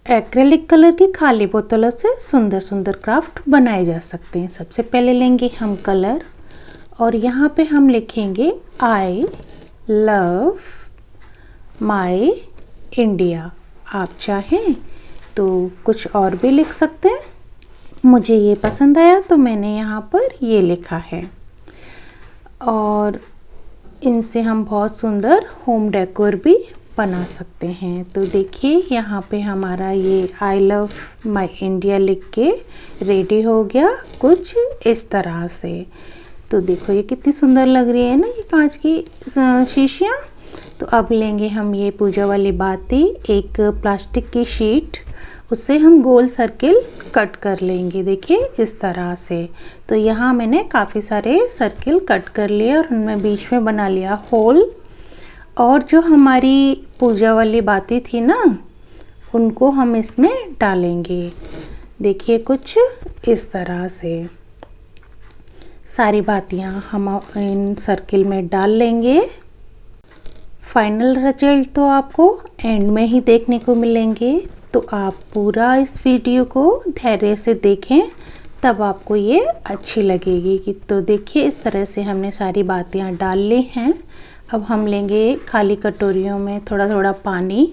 Acrylic colour की खाली बोतलों से सुंदर सुंदर क्राफ्ट बनाए जा सकते हैं। सबसे पहले लेंगे हम कलर और यहाँ पे हम लिखेंगे आई लव माई इंडिया। आप चाहें तो कुछ और भी लिख सकते हैं, मुझे ये पसंद आया तो मैंने यहाँ पर ये लिखा है। और इनसे हम बहुत सुंदर होम डेकोर भी बना सकते हैं। तो देखिए यहाँ पे हमारा ये आई लव माई इंडिया लिख के रेडी हो गया कुछ इस तरह से। तो देखो ये कितनी सुंदर लग रही है ना ये कांच की शीशियाँ। तो अब लेंगे हम ये पूजा वाली बाती, एक प्लास्टिक की शीट, उससे हम गोल सर्किल कट कर लेंगे। देखिए इस तरह से। तो यहाँ मैंने काफ़ी सारे सर्किल कट कर लिए और उनमें बीच में बना लिया होल। और जो हमारी पूजा वाली बाती थी ना, उनको हम इसमें डालेंगे। देखिए कुछ इस तरह से सारी बातियाँ हम इन सर्किल में डाल लेंगे। फाइनल रिजल्ट तो आपको एंड में ही देखने को मिलेंगे, तो आप पूरा इस वीडियो को धैर्य से देखें, तब आपको ये अच्छी लगेगी। कि तो देखिए इस तरह से हमने सारी बातियाँ डाल ली हैं। अब हम लेंगे खाली कटोरियों में थोड़ा थोड़ा पानी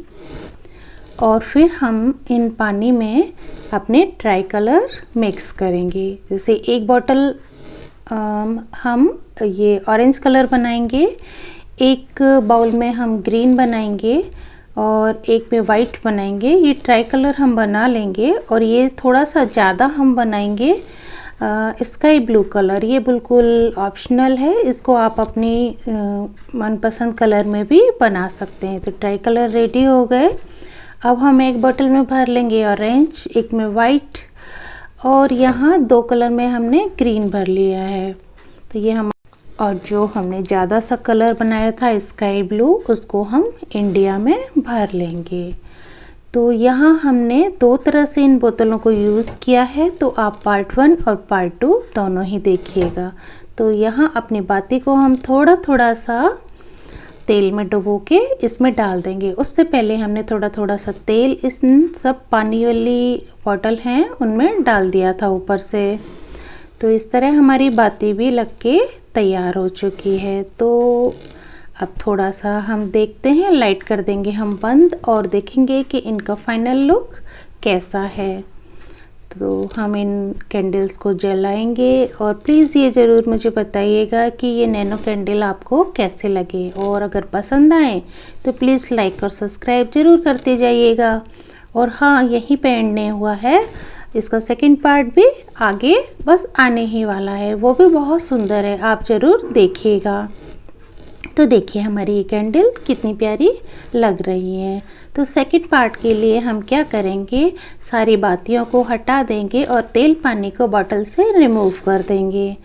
और फिर हम इन पानी में अपने ट्राई कलर मिक्स करेंगे। जैसे एक बॉटल हम ये ऑरेंज कलर बनाएंगे, एक बाउल में हम ग्रीन बनाएंगे और एक में वाइट बनाएंगे। ये ट्राई कलर हम बना लेंगे और ये थोड़ा सा ज़्यादा हम बनाएंगे स्काई ब्लू कलर। ये बिल्कुल ऑप्शनल है, इसको आप अपनी मनपसंद कलर में भी बना सकते हैं। तो ट्राई कलर रेडी हो गए। अब हम एक बोतल में भर लेंगे ऑरेंज, एक में वाइट और यहाँ 2 कलर में हमने ग्रीन भर लिया है। तो ये हम और जो हमने ज़्यादा सा कलर बनाया था स्काई ब्लू, उसको हम इंडिया में भर लेंगे। तो यहाँ हमने 2 तरह से इन बोतलों को यूज़ किया है, तो आप पार्ट 1 और पार्ट 2 दोनों ही देखिएगा। तो यहाँ अपनी बाती को हम थोड़ा थोड़ा सा तेल में डुबो के इसमें डाल देंगे। उससे पहले हमने थोड़ा थोड़ा सा तेल इस सब पानी वाली बॉटल हैं उनमें डाल दिया था ऊपर से। तो इस तरह हमारी बाती भी लग के तैयार हो चुकी है। तो अब थोड़ा सा हम देखते हैं, लाइट कर देंगे हम बंद और देखेंगे कि इनका फाइनल लुक कैसा है। तो हम इन कैंडल्स को जलाएंगे और प्लीज़ ये ज़रूर मुझे बताइएगा कि ये नैनो कैंडल आपको कैसे लगे, और अगर पसंद आए तो प्लीज़ लाइक और सब्सक्राइब ज़रूर करते जाइएगा। और हाँ, यहीं पे एंड नहीं हुआ है, इसका सेकंड पार्ट भी आगे बस आने ही वाला है, वो भी बहुत सुंदर है, आप ज़रूर देखिएगा। तो देखिए हमारी ये कैंडल कितनी प्यारी लग रही है। तो सेकंड पार्ट के लिए हम क्या करेंगे, सारी बातियों को हटा देंगे और तेल पानी को बॉटल से रिमूव कर देंगे।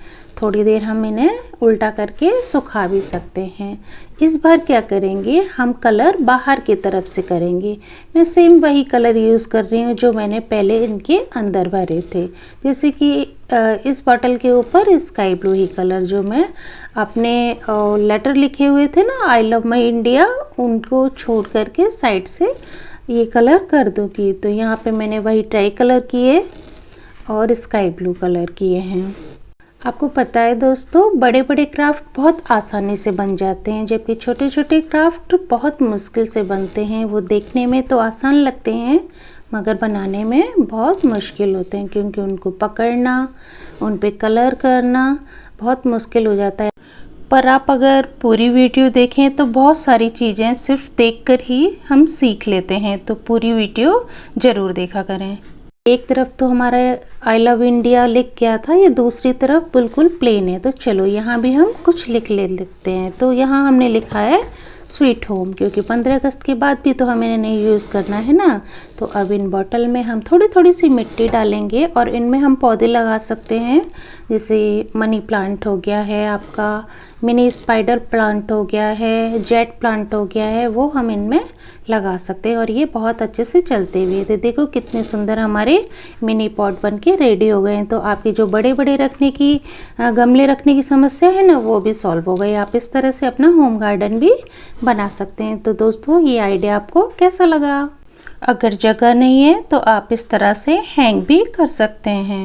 थोड़ी देर हम इन्हें उल्टा करके सुखा भी सकते हैं। इस बार क्या करेंगे, हम कलर बाहर की तरफ से करेंगे। मैं सेम वही कलर यूज़ कर रही हूँ जो मैंने पहले इनके अंदर भरे थे। जैसे कि इस बॉटल के ऊपर स्काई ब्लू ही कलर जो मैं अपने लेटर लिखे हुए थे ना आई लव माई इंडिया, उनको छोड़ करके साइड से ये कलर कर दूँगी। तो यहाँ पे मैंने वही ट्राई कलर किए और स्काई ब्लू कलर किए हैं। आपको पता है दोस्तों, बड़े बड़े क्राफ्ट बहुत आसानी से बन जाते हैं, जबकि छोटे छोटे क्राफ्ट बहुत मुश्किल से बनते हैं। वो देखने में तो आसान लगते हैं मगर बनाने में बहुत मुश्किल होते हैं, क्योंकि उनको पकड़ना, उन पे कलर करना बहुत मुश्किल हो जाता है। पर आप अगर पूरी वीडियो देखें तो बहुत सारी चीज़ें सिर्फ देखकर ही हम सीख लेते हैं। तो पूरी वीडियो ज़रूर देखा करें। एक तरफ तो हमारा आई लव इंडिया लिख गया था, ये दूसरी तरफ बिल्कुल प्लेन है। तो चलो यहाँ भी हम कुछ लिख लेते हैं। तो यहाँ हमने लिखा है स्वीट होम, क्योंकि 15 अगस्त के बाद भी तो हमें इन्हें यूज़ करना है ना। तो अब इन बॉटल में हम थोड़ी थोड़ी सी मिट्टी डालेंगे और इनमें हम पौधे लगा सकते हैं। जैसे मनी प्लांट हो गया है आपका, मिनी स्पाइडर प्लांट हो गया है, जेट प्लांट हो गया है, वो हम इनमें लगा सकते हैं और ये बहुत अच्छे से चलते हुए। तो देखो कितने सुंदर हमारे मिनी पॉट बन के रेडी हो गए हैं। तो आपकी जो बड़े बड़े रखने की गमले रखने की समस्या है ना, वो भी सॉल्व हो गई। आप इस तरह से अपना होम गार्डन भी बना सकते हैं। तो दोस्तों ये आइडिया आपको कैसा लगा? अगर जगह नहीं है तो आप इस तरह से हैंग भी कर सकते हैं।